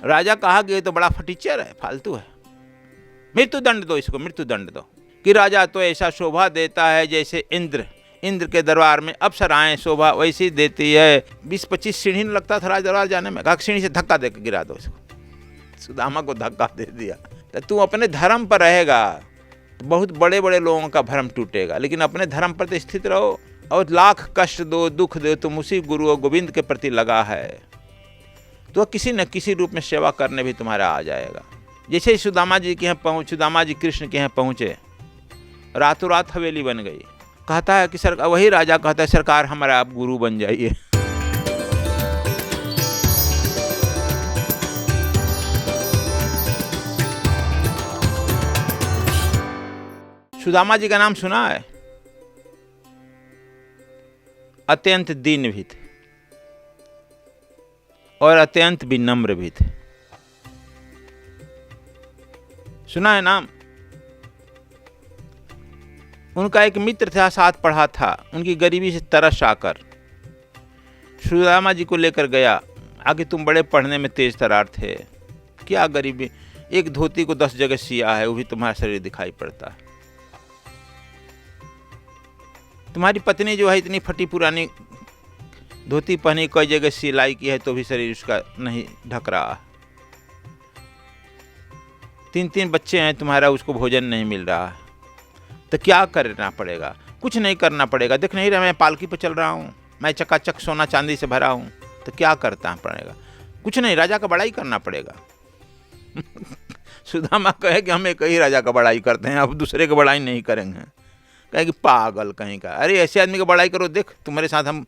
राजा कहा कि ये तो बड़ा फटीचर है, फालतू है, मृत्यु दंड दो इसको, मृत्यु दंड दो। कि राजा तो ऐसा शोभा देता है जैसे इंद्र, इंद्र के दरबार में अप्सराएं शोभा वैसी देती है। 20-25 सीढ़ी में लगता था राज दरबार जाने में। कहा सीढ़ी से धक्का दे के गिरा दो इसको। सुदामा को धक्का दे दिया। तो तू अपने धर्म पर रहेगा तो बहुत बड़े बड़े लोगों का भ्रम टूटेगा, लेकिन अपने धर्म पर तो स्थित रहो। और लाख कष्ट दो, दुख दो, तुम उसी गुरु और गोविंद के प्रति लगा है तो किसी न किसी रूप में सेवा करने भी तुम्हारा आ जाएगा। जैसे ही सुदामा जी के यहाँ सुदामा जी कृष्ण के यहाँ पहुँचे, रातों रात हवेली बन गई। कहता है कि सरकार, वही राजा कहता है सरकार हमारा आप गुरु बन जाइए। सुदामा जी का नाम सुना है? अत्यंत दीन भी थे और अत्यंत विनम्र भी थे। सुना है नाम? उनका एक मित्र था, साथ पढ़ा था, उनकी गरीबी से तरस आकर सुदामा जी को लेकर गया। आगे तुम बड़े पढ़ने में तेज तरार थे, क्या गरीबी, एक धोती को 10 जगह सिया है, वो भी तुम्हारा शरीर दिखाई पड़ता है। तुम्हारी पत्नी जो है इतनी फटी पुरानी धोती पहनी, कई जगह सिलाई की है तो भी शरीर उसका नहीं ढक रहा। 3 बच्चे हैं तुम्हारा, उसको भोजन नहीं मिल रहा है, तो क्या करना पड़ेगा? कुछ नहीं करना पड़ेगा। देख नहीं रहा मैं पालकी पर चल रहा हूँ, मैं चकाचक सोना चांदी से भरा हूँ, तो क्या करता पड़ेगा? कुछ नहीं, राजा का बड़ाई करना पड़ेगा। सुदामा कहे कि हम एक ही राजा का बड़ाई करते हैं, अब दूसरे का बड़ाई नहीं करेंगे। कहे कि पागल कहीं का, अरे ऐसे आदमी का बड़ाई करो, देख तुम्हारे साथ हम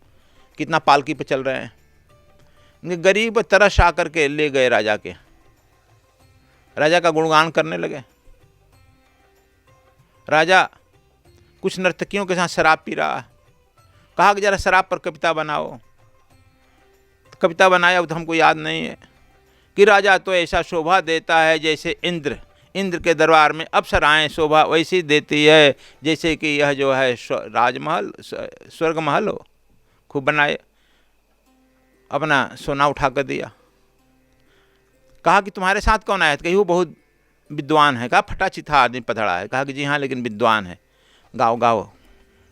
कितना पालकी पे चल रहे हैं। गरीब तरस आ करके ले गए राजा के, राजा का गुणगान करने लगे। राजा कुछ नर्तकियों के साथ शराब पी रहा है। कहा कि जरा शराब पर कविता बनाओ। तो कविता बनाया, तो हमको याद नहीं है। कि राजा तो ऐसा शोभा देता है जैसे इंद्र, इंद्र के दरबार में अप्सराएं शोभा वैसी देती है जैसे कि यह जो है राजमहल स्वर्ग महल हो। खूब बनाए, अपना सोना उठा कर दिया। कहा कि तुम्हारे साथ कौन आया? कही वो बहुत विद्वान है। कहा फटा चिथा आदमी पधड़ा है। कहा कि जी हाँ, लेकिन विद्वान है। गाओ गाओ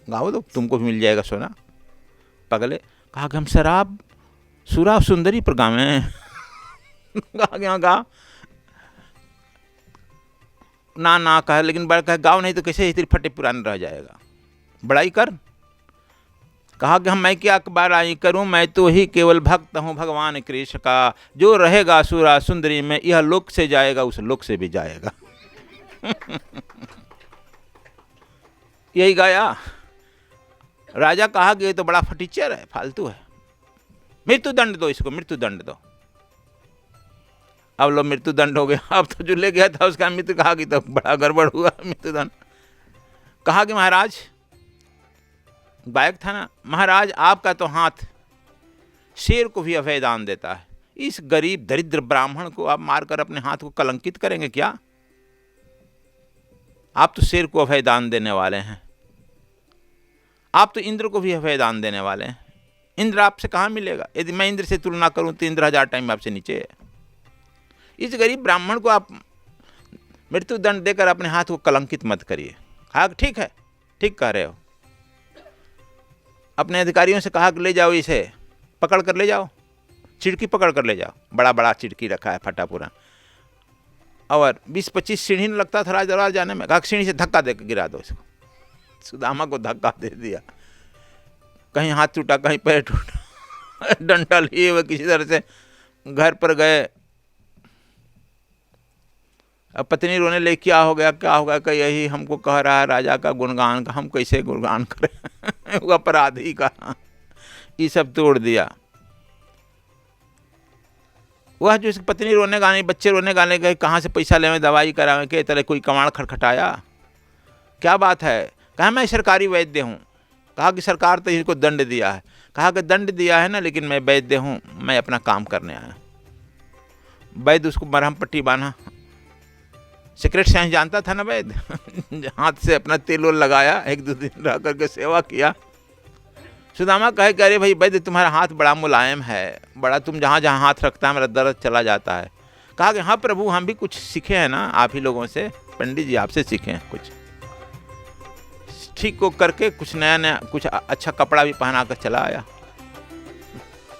गाओ, तो तुमको भी मिल जाएगा सोना। पगले। कहा कि हम शराब सुरा सुंदरी पर गावे। कहा कि हाँ गा ना ना कहा, लेकिन बड़ा कहा गाँव नहीं तो कैसे इतनी फटे पुराने रह जाएगा, बड़ाई कर। कहा कि हम मैं क्या बड़ाई करूं, मैं तो ही केवल भक्त हूं भगवान कृष्ण का। जो रहेगा सुरा सुंदरी में, यह लोक से जाएगा उस लोक से भी जाएगा। यही गाया। राजा कहा कि ये तो बड़ा फटीचर है, फालतू है, मृत्यु दंड दो इसको, मृत्यु दंड दो। अब लो मृत्यु दंड हो गया। अब तो जो ले गया था उसका मित्र कहा कि तो बड़ा गड़बड़ हुआ, मृत्यु दंड। कहा कि महाराज, गायक था ना, महाराज आपका तो हाथ शेर को भी अभय दान देता है, इस गरीब दरिद्र ब्राह्मण को आप मारकर अपने हाथ को कलंकित करेंगे क्या? आप तो शेर को अभय दान देने वाले हैं, आप तो इंद्र को भी अभय दान देने वाले हैं। इंद्र आपसे कहाँ मिलेगा? यदि मैं इंद्र से तुलना करूं तो इंद्र 1000 टाइम आपसे नीचे है। इस गरीब ब्राह्मण को आप मृत्यु दंड देकर अपने हाथ को कलंकित मत करिए। हाँ ठीक है, ठीक कह रहे हो। अपने अधिकारियों से कहा कि ले जाओ, इसे पकड़ कर ले जाओ, चिड़की पकड़ कर ले जाओ। बड़ा बड़ा चिड़की रखा है फटा पूरा, और 20-25 सीढ़ी में लगता था राज दरबार जाने में। कहा सीढ़ी से धक्का दे के गिरा दो इसको। सुदामा को धक्का दे दिया, कहीं हाथ टूटा कहीं पैर टूटा। डंडा लिए हुए किसी तरह से घर पर गए। अब पत्नी रोने लगी, क्या हो गया क्या हो गया? कि यही हमको कह रहा है राजा का गुणगान का, हम कैसे गुणगान करें? वो अपराधी का। ये सब तोड़ दिया। वह जो इसकी पत्नी रोने गाने, बच्चे रोने गाने गए, कहाँ से पैसा लेवे, दवाई करावे के तरह कोई कमाड़ खटखटाया। क्या बात है? कहा मैं सरकारी वैद्य हूँ। कहा कि सरकार तो इसको दंड दिया है। कहा कि दंड दिया है ना, लेकिन मैं वैद्य हूँ, मैं अपना काम करने आया। वैद्य उसको मरहम पट्टी बांधा, सीक्रेट साइंस जानता था ना वैद्य। हाथ से अपना तेल वोल लगाया, 1-2 दिन रह करके सेवा किया। सुदामा कहे कि अरे भाई वैद्य, तुम्हारा हाथ बड़ा मुलायम है, बड़ा तुम जहाँ जहाँ हाथ रखता है मेरा दर्द चला जाता है। कहा कि हाँ प्रभु, हम भी कुछ सीखे हैं ना आप ही लोगों से, पंडित जी आपसे सीखे हैं कुछ। ठीक को करके कुछ नया नया, कुछ अच्छा कपड़ा भी पहना कर चला आया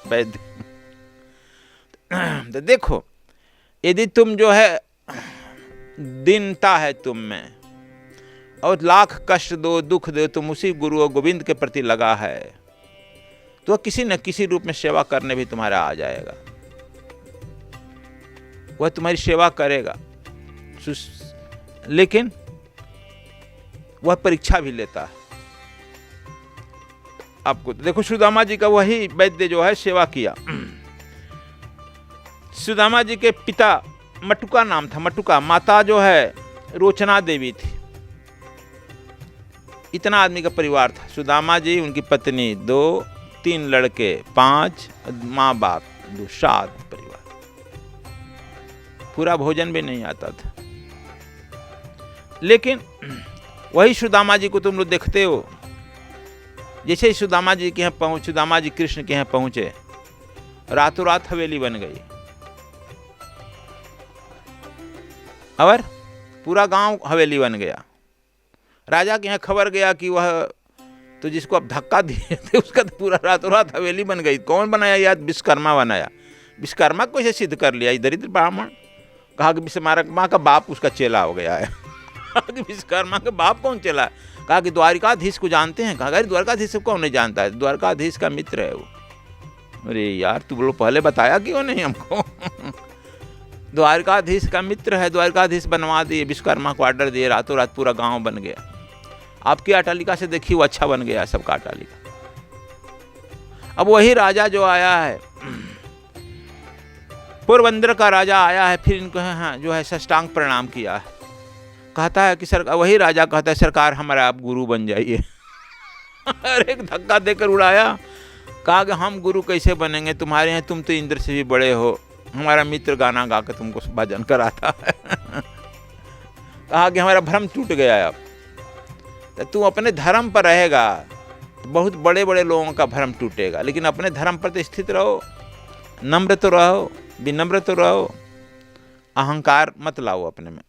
वैद्य। तो देखो, यदि तुम जो है दीनता है तुम में, और लाख कष्ट दो, दुख दो, तुम उसी गुरु और गोविंद के प्रति लगा है, तो किसी न किसी रूप में सेवा करने भी तुम्हारा आ जाएगा। वह तुम्हारी सेवा करेगा, लेकिन वह परीक्षा भी लेता है आपको। देखो सुदामा जी का वही वैद्य जो है सेवा किया। सुदामा जी के पिता मटुका नाम था, मटुका, माता जो है रोचना देवी थी। इतना आदमी का परिवार था। सुदामा जी, उनकी पत्नी, 2, 3 लड़के, 5, माँ बाप 2, 7 परिवार। पूरा भोजन भी नहीं आता था। लेकिन वही सुदामा जी को तुम लोग देखते हो, जैसे ही सुदामा जी के यहाँ सुदामा जी कृष्ण के यहाँ पहुंचे, रातों रात हवेली बन गई और पूरा गांव हवेली बन गया। राजा के यहाँ खबर गया कि वह तो जिसको अब धक्का दिए थे उसका तो पूरा रातों रात हवेली बन गई। कौन बनाया? यार विश्वकर्मा बनाया। विश्वकर्मा को कैसे सिद्ध कर लिया? दरिद्र ब्राह्मण। कहा कि विश्वकर्मा का बाप उसका चेला हो गया है। कहा कि विश्वकर्मा का बाप कौन चेला? कहा कि द्वारकाधीश को जानते हैं? कहा अरे द्वारकाधीश को कौन नहीं जानता है, द्वारकाधीश का मित्र है वो। अरे यार तू बोलो पहले बताया क्यों नहीं हमको? द्वारकाधीश का मित्र है, द्वारकाधीश बनवा दिए, विश्वकर्मा को ऑर्डर दिए, रातों रात पूरा गांव बन गया। आपकी अटालिका से देखिए वो अच्छा बन गया सबका अटालिका। अब वही राजा जो आया है, पोरबंदर का राजा आया है, फिर इनको हाँ जो है साष्टांग प्रणाम किया है। कहता है कि सरकार, वही राजा कहता है सरकार हमारा आप गुरु बन जाइए। अरे एक धक्का देकर उड़ाया। कहा कि हम गुरु कैसे बनेंगे तुम्हारे यहाँ, तुम तो इंद्र से भी बड़े हो, हमारा मित्र गाना गा के तुमको भजन कराता है। कहा कि हमारा भ्रम टूट गया, अब तो तू अपने धर्म पर रहेगा तो बहुत बड़े बड़े लोगों का भ्रम टूटेगा, लेकिन अपने धर्म पर तो स्थित रहो, नम्र तो रहो, विनम्र तो रहो, अहंकार मत लाओ अपने में।